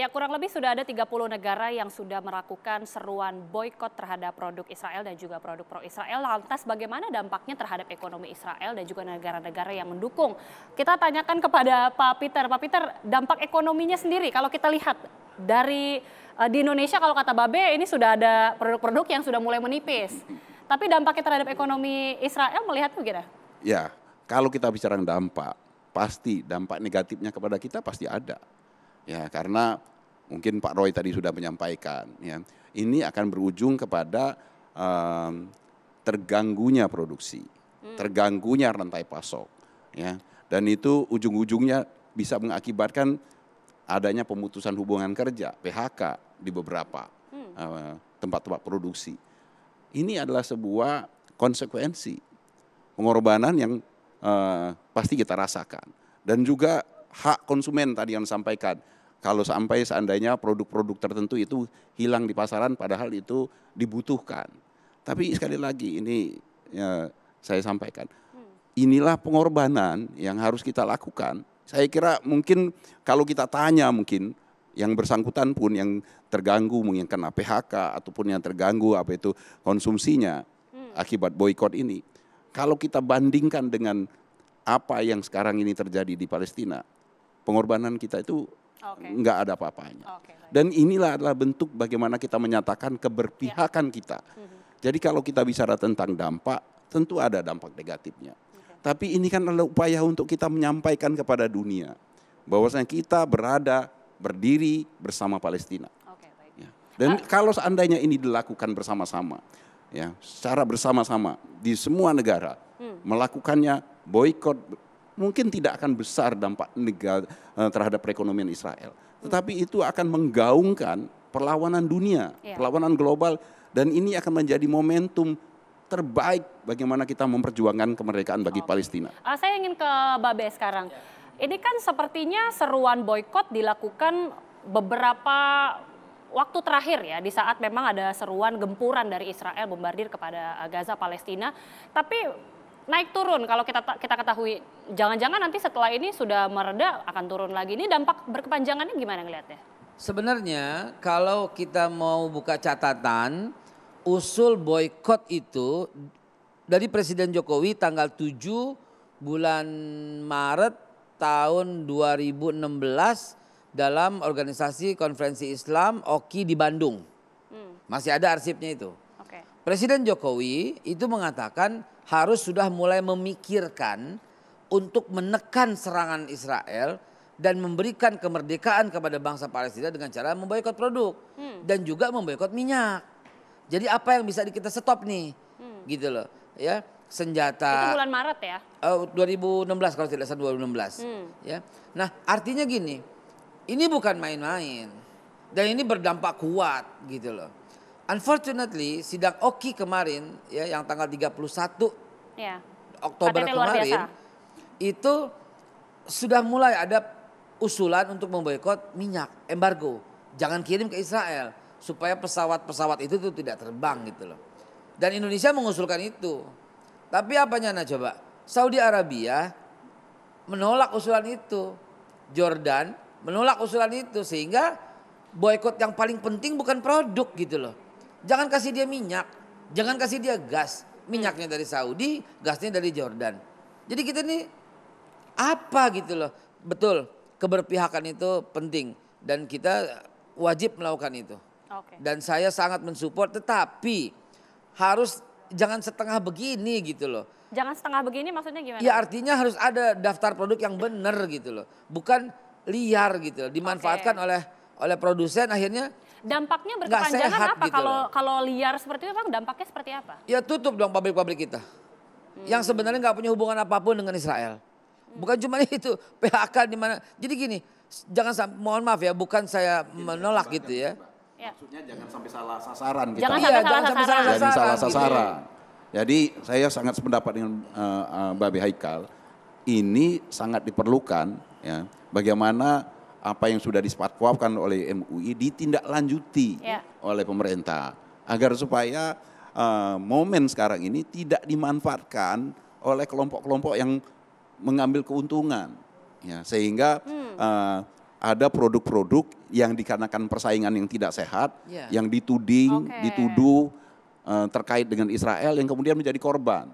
Ya, kurang lebih sudah ada 30 negara yang sudah melakukan seruan boikot terhadap produk Israel dan juga produk pro-Israel. Lantas bagaimana dampaknya terhadap ekonomi Israel dan juga negara-negara yang mendukung? Kita tanyakan kepada Pak Peter. Pak Peter, dampak ekonominya sendiri kalau kita lihat dari di Indonesia, kalau kata Babe ini sudah ada produk-produk yang sudah mulai menipis. Tapi dampaknya terhadap ekonomi Israel melihat begitu? Ya, kalau kita bicara dampak, pasti dampak negatifnya kepada kita pasti ada. Ya, karena mungkin Pak Roy tadi sudah menyampaikan, ya, ini akan berujung kepada terganggunya produksi, terganggunya rantai pasok, ya, dan itu ujung-ujungnya bisa mengakibatkan adanya pemutusan hubungan kerja, PHK di beberapa tempat-tempat produksi. Ini adalah sebuah konsekuensi pengorbanan yang pasti kita rasakan, dan juga hak konsumen tadi yang disampaikan. Kalau sampai seandainya produk-produk tertentu itu hilang di pasaran padahal itu dibutuhkan. Tapi sekali lagi ini ya, saya sampaikan, inilah pengorbanan yang harus kita lakukan. Saya kira mungkin kalau kita tanya mungkin yang bersangkutan pun yang terganggu mungkin kena PHK ataupun yang terganggu apa itu konsumsinya akibat boikot ini. Kalau kita bandingkan dengan apa yang sekarang ini terjadi di Palestina, pengorbanan kita itu nggak ada apa-apanya. Dan inilah adalah bentuk bagaimana kita menyatakan keberpihakan kita. Jadi kalau kita bicara tentang dampak, tentu ada dampak negatifnya. Tapi ini kan adalah upaya untuk kita menyampaikan kepada dunia bahwasanya kita berdiri bersama Palestina. Ya. Dan kalau seandainya ini dilakukan bersama-sama, ya, secara bersama-sama di semua negara melakukannya boikot, mungkin tidak akan besar dampak terhadap perekonomian Israel. Tetapi itu akan menggaungkan perlawanan dunia, perlawanan global, dan ini akan menjadi momentum terbaik bagaimana kita memperjuangkan kemerdekaan bagi Palestina. Saya ingin ke Babe sekarang. Ini kan sepertinya seruan boikot dilakukan beberapa waktu terakhir ya, di saat memang ada seruan gempuran dari Israel bombardir kepada Gaza, Palestina. Tapi naik turun kalau kita ketahui, jangan-jangan nanti setelah ini sudah mereda akan turun lagi. Ini dampak berkepanjangannya gimana ngelihatnya? Sebenarnya kalau kita mau buka catatan, usul boikot itu dari Presiden Jokowi tanggal 7 bulan Maret tahun 2016 dalam organisasi konferensi Islam OKI di Bandung. Masih ada arsipnya itu. Presiden Jokowi itu mengatakan harus sudah mulai memikirkan untuk menekan serangan Israel dan memberikan kemerdekaan kepada bangsa Palestina dengan cara memboikot produk dan juga memboikot minyak. Jadi apa yang bisa kita stop nih, gitu loh, ya, senjata. Itu bulan Maret ya? 2016 kalau tidak salah 2016. Ya, nah artinya gini, ini bukan main-main dan ini berdampak kuat, gitu loh. Unfortunately sidang OKI kemarin ya yang tanggal 31 Oktober kemarin itu sudah mulai ada usulan untuk memboikot minyak, embargo. Jangan kirim ke Israel supaya pesawat-pesawat itu tuh tidak terbang gitu loh. Dan Indonesia mengusulkan itu. Tapi apanya nah coba? Saudi Arabia menolak usulan itu. Jordan menolak usulan itu sehingga boikot yang paling penting bukan produk gitu loh. Jangan kasih dia minyak, jangan kasih dia gas. Minyaknya dari Saudi, gasnya dari Jordan. Jadi kita ini apa gitu loh. Betul, keberpihakan itu penting dan kita wajib melakukan itu. Dan saya sangat mensupport, tetapi harus jangan setengah begini gitu loh. Jangan setengah begini maksudnya gimana? Ya artinya harus ada daftar produk yang benar gitu loh. Bukan liar gitu loh, dimanfaatkan oleh produsen akhirnya. Dampaknya berkepanjangan apa gitu kalau liar seperti itu, Bang? Dampaknya seperti apa? Ya tutup dong pabrik-pabrik kita. Yang sebenarnya nggak punya hubungan apapun dengan Israel. Bukan cuma itu, PHK di mana. Jadi gini, jangan mohon maaf ya, bukan saya menolak gitu ya. Maksudnya jangan sampai salah sasaran kita. Jangan sampai salah sasaran. Jadi saya sangat sependapat dengan Babe Haikal. Ini sangat diperlukan ya. Bagaimana apa yang sudah disepakatkan oleh MUI ditindaklanjuti oleh pemerintah agar supaya momen sekarang ini tidak dimanfaatkan oleh kelompok-kelompok yang mengambil keuntungan ya, sehingga ada produk-produk yang dikarenakan persaingan yang tidak sehat, yang dituduh terkait dengan Israel yang kemudian menjadi korban.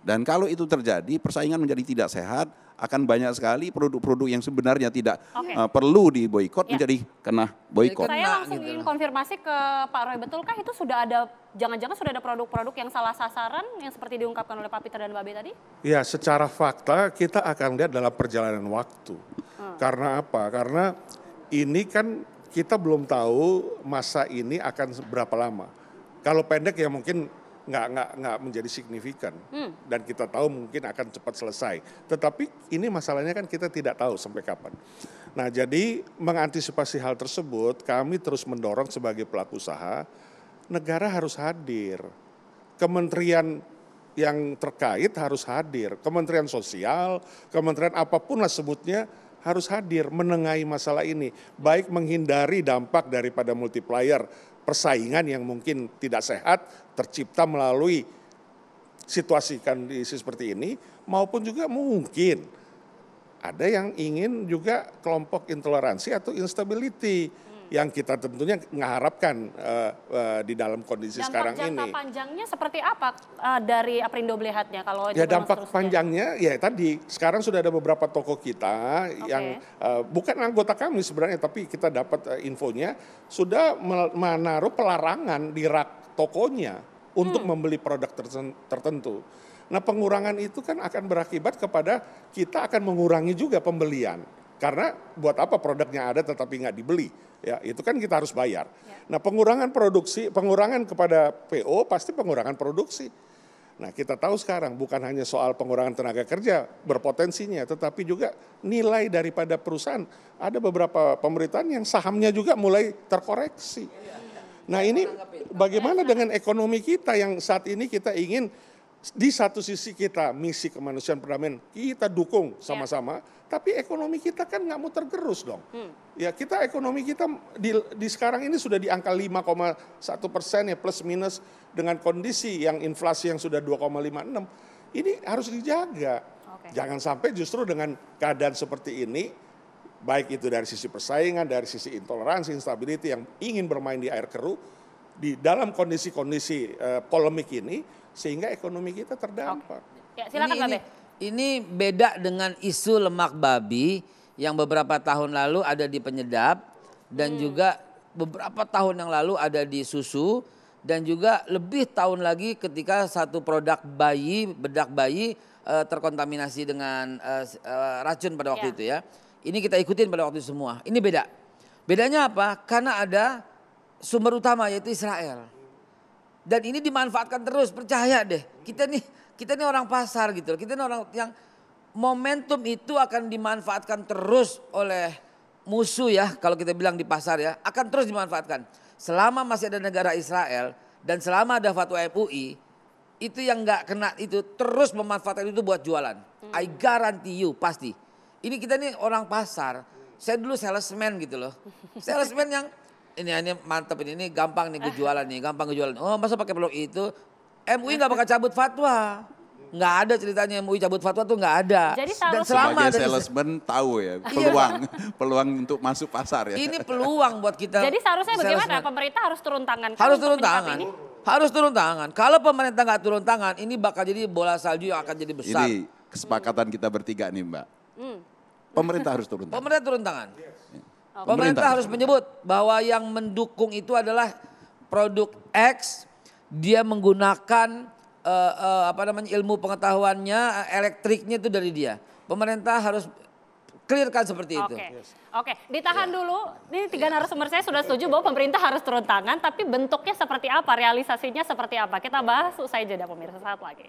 Dan kalau itu terjadi, persaingan menjadi tidak sehat, akan banyak sekali produk-produk yang sebenarnya tidak perlu diboikot menjadi kena boikot. Saya langsung ingin konfirmasi ke Pak Roy, betulkah itu sudah ada, jangan-jangan sudah ada produk-produk yang salah sasaran yang seperti diungkapkan oleh Pak Peter dan Mbak Be tadi? Ya, secara fakta kita akan lihat dalam perjalanan waktu. Karena apa? Karena ini kan kita belum tahu masa ini akan berapa lama. Kalau pendek ya mungkin nggak menjadi signifikan dan kita tahu mungkin akan cepat selesai. Tetapi ini masalahnya kan kita tidak tahu sampai kapan. Nah, jadi mengantisipasi hal tersebut kami terus mendorong sebagai pelaku usaha, negara harus hadir. Kementerian yang terkait harus hadir. Kementerian Sosial, kementerian apapun lah sebutnya harus hadir menengahi masalah ini. Baik menghindari dampak daripada multiplier persaingan yang mungkin tidak sehat tercipta melalui situasi kondisi seperti ini, maupun juga mungkin ada yang ingin juga kelompok intoleransi atau instability yang kita tentunya mengharapkan di dalam kondisi sekarang ini. Dampak jangka panjangnya seperti apa dari Aprindo melihatnya kalau ya dampak panjangnya ya tadi sekarang sudah ada beberapa toko kita yang bukan anggota kami sebenarnya tapi kita dapat infonya sudah menaruh pelarangan di rak tokonya untuk membeli produk tertentu. Nah, pengurangan itu kan akan berakibat kepada kita akan mengurangi juga pembelian. Karena buat apa produknya ada tetapi nggak dibeli, ya itu kan kita harus bayar. Nah, pengurangan produksi, pengurangan kepada PO pasti pengurangan produksi. Nah, kita tahu sekarang bukan hanya soal pengurangan tenaga kerja berpotensinya, tetapi juga nilai daripada perusahaan. Ada beberapa pemerintahan yang sahamnya juga mulai terkoreksi. Nah, ini bagaimana dengan ekonomi kita yang saat ini kita ingin di satu sisi kita misi kemanusiaan perdamaian kita dukung sama-sama, tapi ekonomi kita kan nggak mau tergerus dong. Ya kita ekonomi kita di sekarang ini sudah di angka 5,1% ya plus minus dengan kondisi yang inflasi yang sudah 2,56. Ini harus dijaga. Jangan sampai justru dengan keadaan seperti ini, baik itu dari sisi persaingan, dari sisi intoleransi, instability yang ingin bermain di air keruh, di dalam kondisi-kondisi polemik ini, sehingga ekonomi kita terdampak. Ya, silakan Mbak Be. Ini beda dengan isu lemak babi yang beberapa tahun lalu ada di penyedap dan juga beberapa tahun yang lalu ada di susu dan juga lebih tahun lagi ketika satu produk bayi, bedak bayi terkontaminasi dengan racun pada waktu itu ya. Ini kita ikutin pada waktu itu semua. Ini beda. Bedanya apa? Karena ada sumber utama yaitu Israel. Dan ini dimanfaatkan terus, percaya deh. Kita nih orang pasar gitu. Kita nih orang yang momentum itu akan dimanfaatkan terus oleh musuh ya. Kalau kita bilang di pasar ya, akan terus dimanfaatkan. Selama masih ada negara Israel dan selama ada fatwa MUI, itu yang nggak kena itu terus memanfaatkan itu buat jualan. I guarantee you pasti. Ini kita nih orang pasar. Saya dulu salesman gitu loh. Salesman yang ini mantap ini gampang nih gue jualan nih, gampang gue jualan. Oh masa pakai produk itu? MUI nggak bakal cabut fatwa. Nggak ada ceritanya MUI cabut fatwa tuh nggak ada. Jadi dan selama sebagai salesman tahu ya peluang untuk masuk pasar ya. Ini peluang buat kita. Jadi seharusnya bagaimana? Pemerintah harus turun tangan. Harus turun tangan. Harus turun tangan. Kalau pemerintah nggak turun tangan, ini bakal jadi bola salju yang akan jadi besar. Ini kesepakatan kita bertiga nih Mbak. Pemerintah harus turun tangan. Pemerintah turun tangan. Pemerintah harus menyebut bahwa yang mendukung itu adalah produk X, dia menggunakan ilmu pengetahuannya, elektriknya itu dari dia. Pemerintah harus clearkan seperti itu. Oke, ditahan dulu. Ini 3 narasumber saya sudah setuju bahwa pemerintah harus turun tangan, tapi bentuknya seperti apa, realisasinya seperti apa? Kita bahas usai jeda pemirsa saat lagi.